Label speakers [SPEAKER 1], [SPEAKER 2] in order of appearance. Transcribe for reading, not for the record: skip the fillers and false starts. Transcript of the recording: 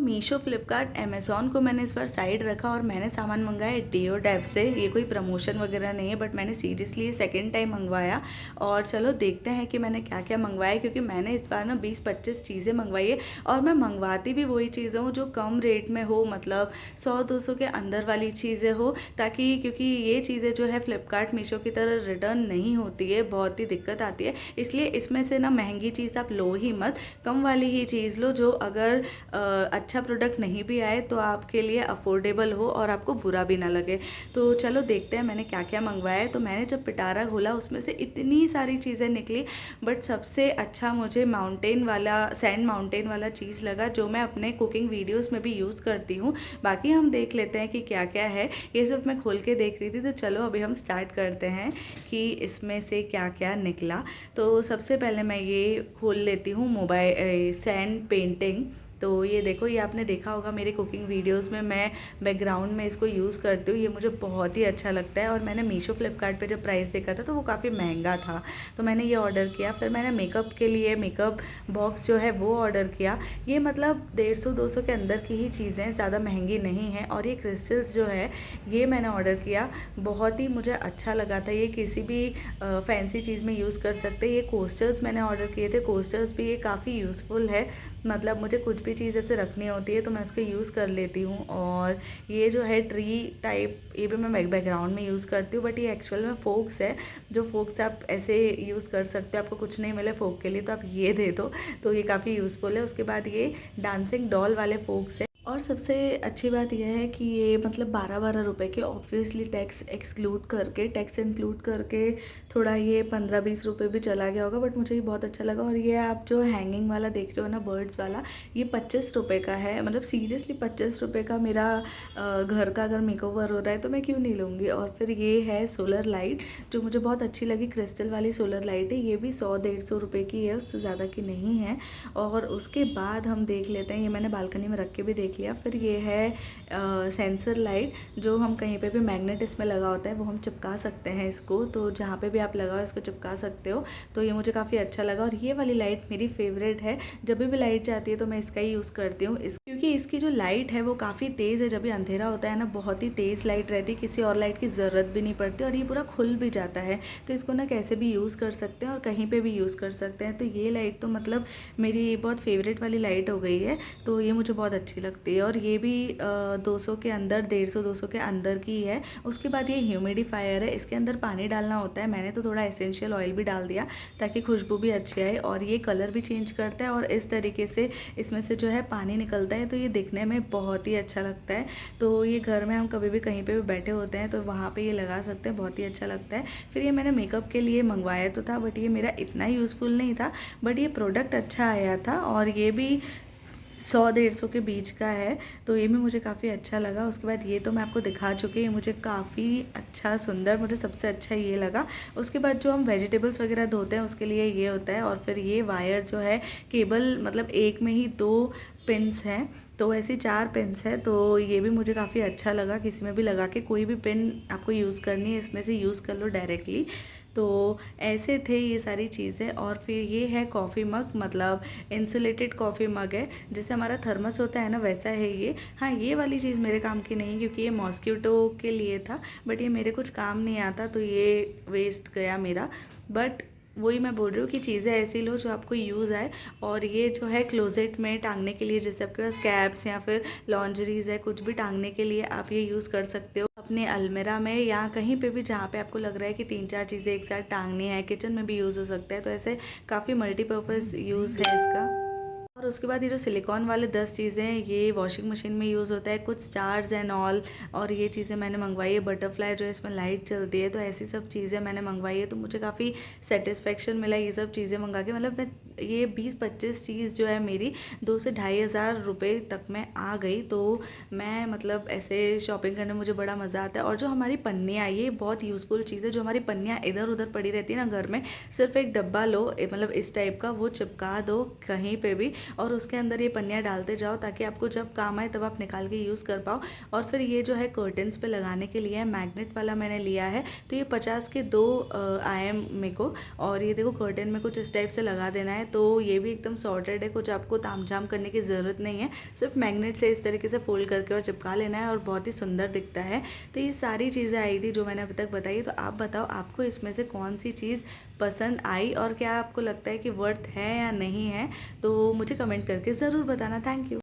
[SPEAKER 1] Meesho, Flipkart, Amazon को मैंने इस बार साइड रखा और मैंने सामान मंगाया डिओ ऐप से। ये कोई प्रमोशन वगैरह नहीं है, बट मैंने सीरियसली ये सेकंड टाइम मंगवाया। और चलो देखते हैं कि मैंने क्या क्या मंगवाया, क्योंकि मैंने इस बार ना 20-25 चीज़ें मंगवाई है और मैं मंगवाती भी वही चीज़ें हूँ जो कम रेट में हो, मतलब 100-200 के अंदर वाली चीज़ें हो, ताकि क्योंकि ये चीज़ें जो है फ्लिपकार्ट, मीशो की तरह रिटर्न नहीं होती है, बहुत ही दिक्कत आती है। इसलिए इसमें से ना महंगी चीज़ आप लो ही मत, कम वाली ही चीज़ लो, जो अगर अच्छा प्रोडक्ट नहीं भी आए तो आपके लिए अफोर्डेबल हो और आपको बुरा भी ना लगे। तो चलो देखते हैं मैंने क्या क्या मंगवाया है। तो मैंने जब पिटारा खोला उसमें से इतनी सारी चीज़ें निकली, बट सबसे अच्छा मुझे माउंटेन वाला, सैंड माउंटेन वाला चीज़ लगा, जो मैं अपने कुकिंग वीडियोस में भी यूज़ करती हूँ। बाकी हम देख लेते हैं कि क्या क्या है। ये सब मैं खोल के देख रही थी, तो चलो अभी हम स्टार्ट करते हैं कि इसमें से क्या क्या निकला। तो सबसे पहले मैं ये खोल लेती हूँ मोबाइल सैंड पेंटिंग। तो ये देखो, ये आपने देखा होगा मेरे कुकिंग वीडियोस में, मैं बैकग्राउंड में इसको यूज़ करती हूँ। ये मुझे बहुत ही अच्छा लगता है और मैंने मीशो, फ्लिपकार्ट पे जब प्राइस देखा था तो वो काफ़ी महंगा था, तो मैंने ये ऑर्डर किया। फिर मैंने मेकअप के लिए मेकअप बॉक्स जो है वो ऑर्डर किया। ये मतलब 150-200 के अंदर की ही चीज़ें, ज़्यादा महंगी नहीं है। और ये क्रिस्टल्स जो है ये मैंने ऑर्डर किया, बहुत ही मुझे अच्छा लगा था। ये किसी भी फैंसी चीज़ में यूज़ कर सकते हैं। ये कोस्टर्स मैंने ऑर्डर किए थे, कोस्टर्स भी ये काफ़ी यूज़फुल है, मतलब मुझे कुछ भी चीज़ ऐसे रखनी होती है तो मैं उसको यूज़ कर लेती हूँ। और ये जो है ट्री टाइप, ये भी मैं बैकग्राउंड में यूज़ करती हूँ, बट ये एक्चुअल में फोक्स है, जो फोक्स आप ऐसे यूज़ कर सकते हो। आपको कुछ नहीं मिले फोक के लिए तो आप ये दे दो, तो ये काफ़ी यूज़फुल है। उसके बाद ये डांसिंग डॉल वाले फोक्स है। और सबसे अच्छी बात यह है कि ये मतलब 12-12 रुपए के, ऑब्वियसली टैक्स एक्सक्लूड करके, टैक्स इंक्लूड करके थोड़ा ये 15-20 रुपये भी चला गया होगा, बट मुझे ये बहुत अच्छा लगा। और ये आप जो हैंगिंग वाला देख रहे हो ना, बर्ड्स वाला, ये 25 रुपये का है। मतलब सीरियसली 25 रुपये का मेरा घर का अगर मेकओवर हो रहा है तो मैं क्यों नहीं लूँगी। और फिर ये है सोलर लाइट, जो मुझे बहुत अच्छी लगी, क्रिस्टल वाली सोलर लाइट है। ये भी 100-150 रुपये की है, उससे ज़्यादा की नहीं है। और उसके बाद हम देख लेते हैं, ये मैंने बालकनी में रख के भी देख लिया। फिर ये है सेंसर लाइट, जो हम कहीं पे भी मैग्नेट इसमें लगा होता है वो हम चिपका सकते हैं इसको, तो जहाँ पे भी आप लगाओ इसको चिपका सकते हो। तो ये मुझे काफ़ी अच्छा लगा। और ये वाली लाइट मेरी फेवरेट है, जब भी लाइट जाती है तो मैं इसका ही यूज़ करती हूँ, क्योंकि इसकी जो लाइट है वो काफ़ी तेज़ है। जब भी अंधेरा होता है ना, बहुत ही तेज़ लाइट रहती है, किसी और लाइट की ज़रूरत भी नहीं पड़ती, और ये पूरा खुल भी जाता है। तो इसको ना कैसे भी यूज़ कर सकते हैं और कहीं पर भी यूज़ कर सकते हैं। तो ये लाइट तो मतलब मेरी बहुत फेवरेट वाली लाइट हो गई है, तो ये मुझे बहुत अच्छी लगती है। और ये भी 200 के अंदर, 150-200 के अंदर की है। उसके बाद ये ह्यूमिडिफायर है, इसके अंदर पानी डालना होता है। मैंने तो थोड़ा एसेंशियल ऑयल भी डाल दिया ताकि खुशबू भी अच्छी आए। और ये कलर भी चेंज करता है और इस तरीके से इसमें से जो है पानी निकलता है, तो ये दिखने में बहुत ही अच्छा लगता है। तो ये घर में हम कभी भी कहीं पर भी बैठे होते हैं तो वहाँ पर ये लगा सकते हैं, बहुत ही अच्छा लगता है। फिर ये मैंने मेकअप के लिए मंगवाया तो था, बट ये मेरा इतना यूज़फुल नहीं था, बट ये प्रोडक्ट अच्छा आया था। और ये भी 100-150 के बीच का है, तो ये भी मुझे काफ़ी अच्छा लगा। उसके बाद ये तो मैं आपको दिखा चुकी हूँ, मुझे काफ़ी अच्छा, सुंदर, मुझे सबसे अच्छा ये लगा। उसके बाद जो हम वेजिटेबल्स वगैरह धोते हैं उसके लिए ये होता है। और फिर ये वायर जो है, केबल, मतलब एक में ही 2 पिन्स हैं, तो ऐसे 4 पिन्स हैं। तो ये भी मुझे काफ़ी अच्छा लगा, किसी में भी लगा के कोई भी पिन आपको यूज़ करनी है इसमें से यूज़ कर लो डायरेक्टली। तो ऐसे थे ये सारी चीज़ें। और फिर ये है कॉफ़ी मग, मतलब इंसुलेटेड कॉफ़ी मग है, जैसे हमारा थर्मस होता है ना, वैसा है ये। हाँ, ये वाली चीज़ मेरे काम की नहीं, क्योंकि ये मॉस्किटो के लिए था, बट ये मेरे कुछ काम नहीं आता, तो ये वेस्ट गया मेरा। बट वही मैं बोल रही हूँ कि चीज़ें ऐसी लो जो आपको यूज़ आए। और ये जो है क्लोजेट में टांगने के लिए, जैसे आपके पास कैप्स या फिर लॉन्जरीज है, कुछ भी टांगने के लिए आप ये यूज़ कर सकते हो अपने अलमीरा में, या कहीं पे भी जहाँ पे आपको लग रहा है कि 3-4 चीज़ें एक साथ टांगनी है। किचन में भी यूज़ हो सकता है, तो ऐसे काफ़ी मल्टीपर्पज़ यूज़ है इसका। और उसके बाद ये जो सिलिकॉन वाले 10 चीज़ें हैं, ये वॉशिंग मशीन में यूज़ होता है, कुछ स्टार्स एंड ऑल। और ये चीज़ें मैंने मंगवाई है, बटरफ्लाई जो है इसमें लाइट चलती है, तो ऐसी सब चीज़ें मैंने मंगवाई है। तो मुझे काफ़ी सेटिस्फेक्शन मिला ये सब चीज़ें मंगा के। मतलब मैं ये 20-25 चीज़ जो है मेरी 2 से 2,500 रुपये तक में आ गई। तो मैं मतलब ऐसे शॉपिंग करने में मुझे बड़ा मज़ा आता है। और जो हमारी पन्नियाँ, ये बहुत यूज़फुल चीज़ है। जो हमारी पन्नियाँ इधर उधर पड़ी रहती है ना घर में, सिर्फ एक डब्बा लो, मतलब इस टाइप का, वो चिपका दो कहीं पे भी, और उसके अंदर ये पन्नियाँ डालते जाओ ताकि आपको जब काम आए तब आप निकाल के यूज़ कर पाओ। और फिर ये जो है कर्टन्स पे लगाने के लिए मैग्नेट वाला मैंने लिया है, तो ये 50 के 2 आए मेरे को। और ये देखो कर्टन में कुछ इस टाइप से लगा देना है, तो ये भी एकदम सॉर्टेड है, कुछ आपको तामझाम करने की ज़रूरत नहीं है, सिर्फ मैग्नेट से इस तरीके से फोल्ड करके और चिपका लेना है और बहुत ही सुंदर दिखता है। तो ये सारी चीज़ें आई थी जो मैंने अभी तक बताई। तो आप बताओ आपको इसमें से कौन सी चीज़ पसंद आई और क्या आपको लगता है कि वर्थ है या नहीं है, तो मुझे कमेंट करके ज़रूर बताना। Thank you.